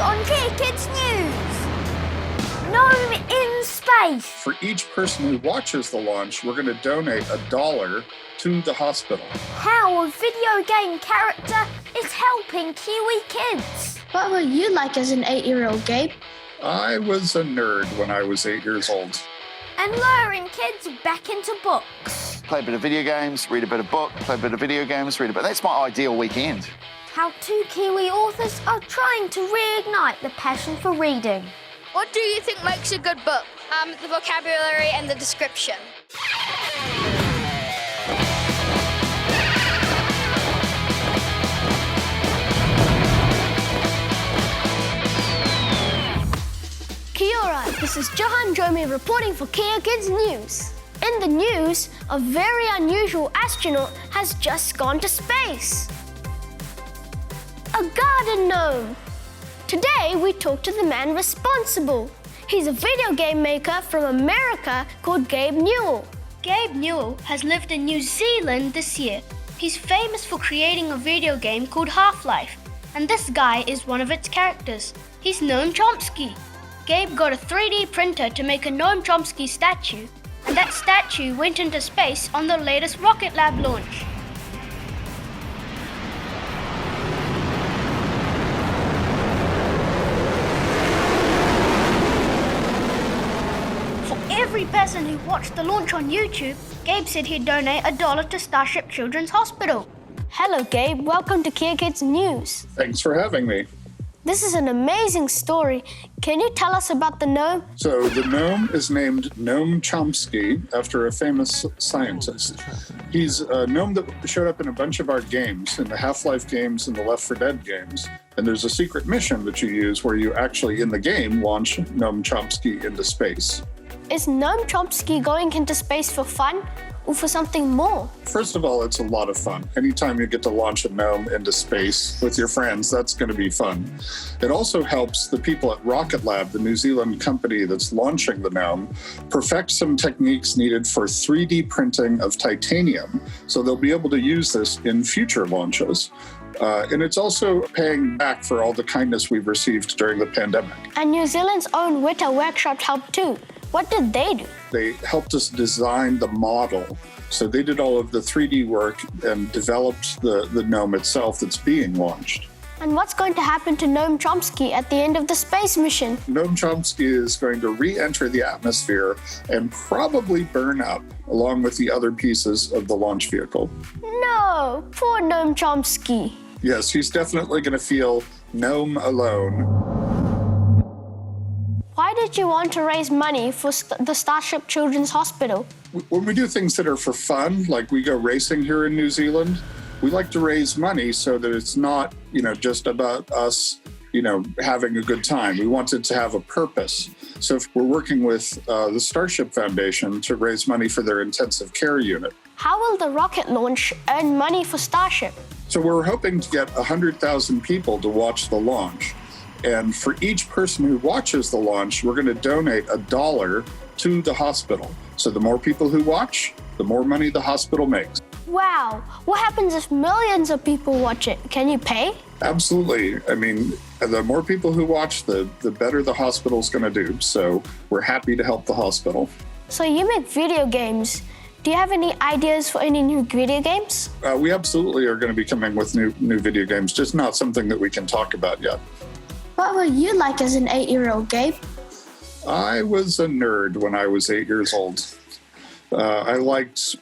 on KEA Kids News. Gnome in space. For each person who watches the launch, we're going to donate $1 to the hospital. How a video game character is helping Kiwi kids. What were you like as an 8-year-old, Gabe? I was a nerd when I was 8 years old. And luring kids back into books. Play a bit of video games, read a bit of book, play a bit of video games, read a bit. That's my ideal weekend. How two Kiwi authors are trying to reignite the passion for reading. What do you think makes a good book? The vocabulary and the description. Kia ora, this is Johan Jomi reporting for KEA Kids News. In the news, a very unusual astronaut has just gone to space. A garden gnome. Today, we talk to the man responsible. He's a video game maker from America called Gabe Newell. Gabe Newell has lived in New Zealand this year. He's famous for creating a video game called Half-Life, and this guy is one of its characters. He's Noam Chomsky. Gabe got a 3D printer to make a Noam Chomsky statue, and that statue went into space on the latest Rocket Lab launch. For every person who watched the launch on YouTube, Gabe said he'd donate $1 to Starship Children's Hospital. Hello, Gabe. Welcome to KEA Kids News. Thanks for having me. This is an amazing story. Can you tell us about the gnome? So the gnome is named Noam Chomsky after a famous scientist. He's a gnome that showed up in a bunch of our games, in the Half-Life games and the Left 4 Dead games. And there's a secret mission that you use where you actually, in the game, launch Noam Chomsky into space. Is Noam Chomsky going into space for fun or for something more? First of all, it's a lot of fun. Anytime you get to launch a gnome into space with your friends, that's going to be fun. It also helps the people at Rocket Lab, the New Zealand company that's launching the gnome, perfect some techniques needed for 3D printing of titanium. So they'll be able to use this in future launches. And it's also paying back for all the kindness we've received during the pandemic. And New Zealand's own Weta workshops helped too. What did they do? They helped us design the model. So they did all of the 3D work and developed the gnome itself that's being launched. And what's going to happen to Noam Chomsky at the end of the space mission? Noam Chomsky is going to re-enter the atmosphere and probably burn up along with the other pieces of the launch vehicle. No, poor Noam Chomsky. Yes, he's definitely going to feel gnome alone. Why did you want to raise money for the Starship Children's Hospital? When we do things that are for fun, like we go racing here in New Zealand, we like to raise money so that it's not, just about us, having a good time. We want it to have a purpose. So if we're working with the Starship Foundation to raise money for their intensive care unit. How will the rocket launch earn money for Starship? So we're hoping to get 100,000 people to watch the launch. And for each person who watches the launch, we're going to donate $1 to the hospital. So the more people who watch, the more money the hospital makes. Wow. What happens if millions of people watch it? Can you pay? Absolutely. I mean, the more people who watch, the better the hospital's going to do. So we're happy to help the hospital. So you make video games. Do you have any ideas for any new video games? We absolutely are going to be coming with new video games, just not something that we can talk about yet. What were you like as an 8-year-old, Gabe? I was a nerd when I was 8 years old. I liked,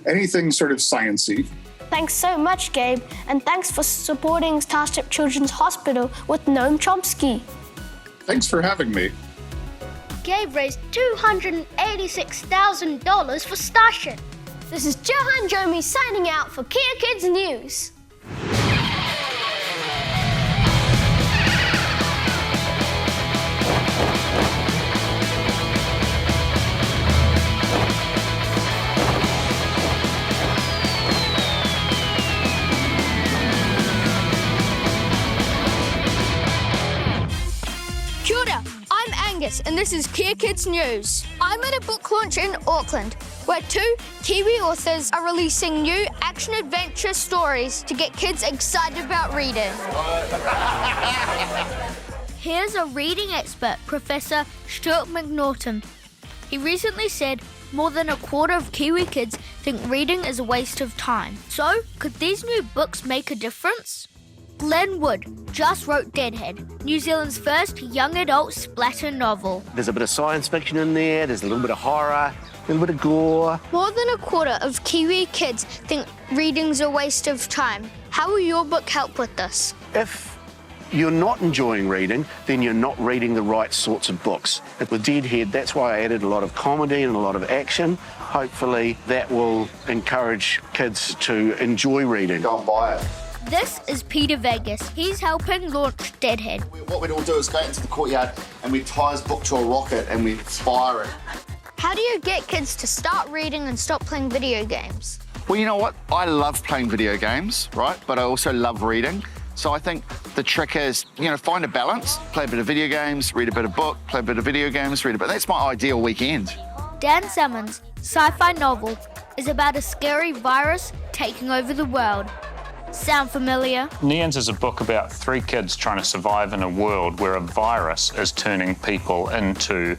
anything sort of sciencey. Thanks so much, Gabe, and thanks for supporting Starship Children's Hospital with Noam Chomsky. Thanks for having me. Gabe raised $286,000 for Starship. This is Johan Jomi signing out for KEA Kids News. Kia ora, I'm Angus and this is KEA Kids News. I'm at a book launch in Auckland. where 2 Kiwi authors are releasing new action-adventure stories to get kids excited about reading. Here's a reading expert, Professor Stuart McNaughton. He recently said more than a quarter of Kiwi kids think reading is a waste of time. So, could these new books make a difference? Glenn Wood just wrote Deadhead, New Zealand's first young adult splatter novel. There's a bit of science fiction in there, there's a little bit of horror, a little bit of gore. More than a quarter of Kiwi kids think reading's a waste of time. How will your book help with this? If you're not enjoying reading, then you're not reading the right sorts of books. With Deadhead, that's why I added a lot of comedy and a lot of action. Hopefully that will encourage kids to enjoy reading. Go and buy it. This is Peter Vegas. He's helping launch Deadhead. What we'd all do is go into the courtyard and we tie his book to a rocket and we fire it. How do you get kids to start reading and stop playing video games? Well, you know what? I love playing video games, right? But I also love reading. So I think the trick is, find a balance. Play a bit of video games, read a bit of book, play a bit of video games, read a bit. That's my ideal weekend. Dan Salmon's sci-fi novel is about a scary virus taking over the world. Sound familiar? Neands is a book about 3 kids trying to survive in a world where a virus is turning people into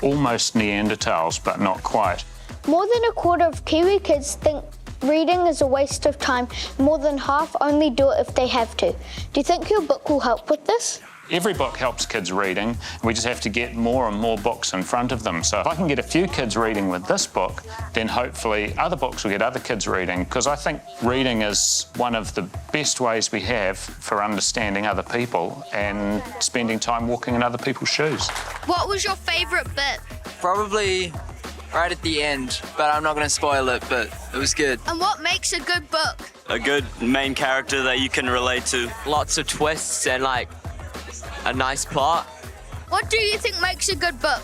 almost Neanderthals, but not quite. More than a quarter of Kiwi kids think reading is a waste of time. More than half only do it if they have to. Do you think your book will help with this? Every book helps kids reading. We just have to get more and more books in front of them. So if I can get a few kids reading with this book, then hopefully other books will get other kids reading, because I think reading is one of the best ways we have for understanding other people and spending time walking in other people's shoes. What was your favourite bit? Probably right at the end, but I'm not going to spoil it, but it was good. And what makes a good book? A good main character that you can relate to. Lots of twists and a nice plot. What do you think makes a good book?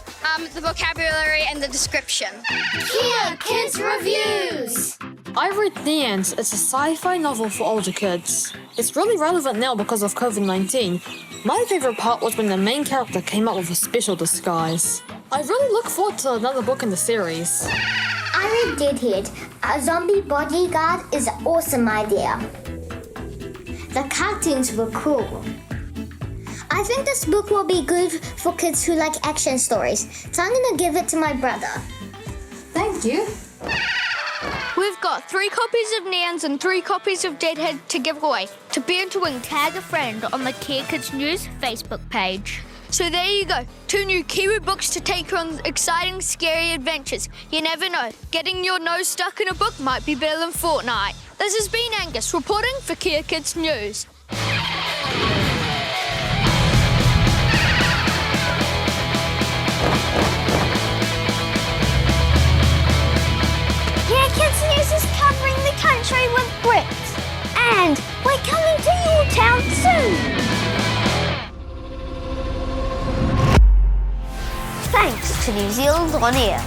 The vocabulary and the description. KEA Kids Reviews! I read Neands. It's a sci-fi novel for older kids. It's really relevant now because of COVID-19. My favourite part was when the main character came up with a special disguise. I really look forward to another book in the series. I read Deadhead. A zombie bodyguard is an awesome idea. The cartoons were cool. I think this book will be good for kids who like action stories, so I'm gonna give it to my brother. Thank you. We've got 3 copies of Neands and 3 copies of Deadhead to give away. To be in to win, tag a friend on the KEA Kids News Facebook page. So there you go, 2 new Kiwi books to take you on exciting, scary adventures. You never know, getting your nose stuck in a book might be better than Fortnite. This has been Angus reporting for KEA Kids News. KEA Kids News is covering the country with Brits. And we're coming to your town soon. Thanks to New Zealand On Air.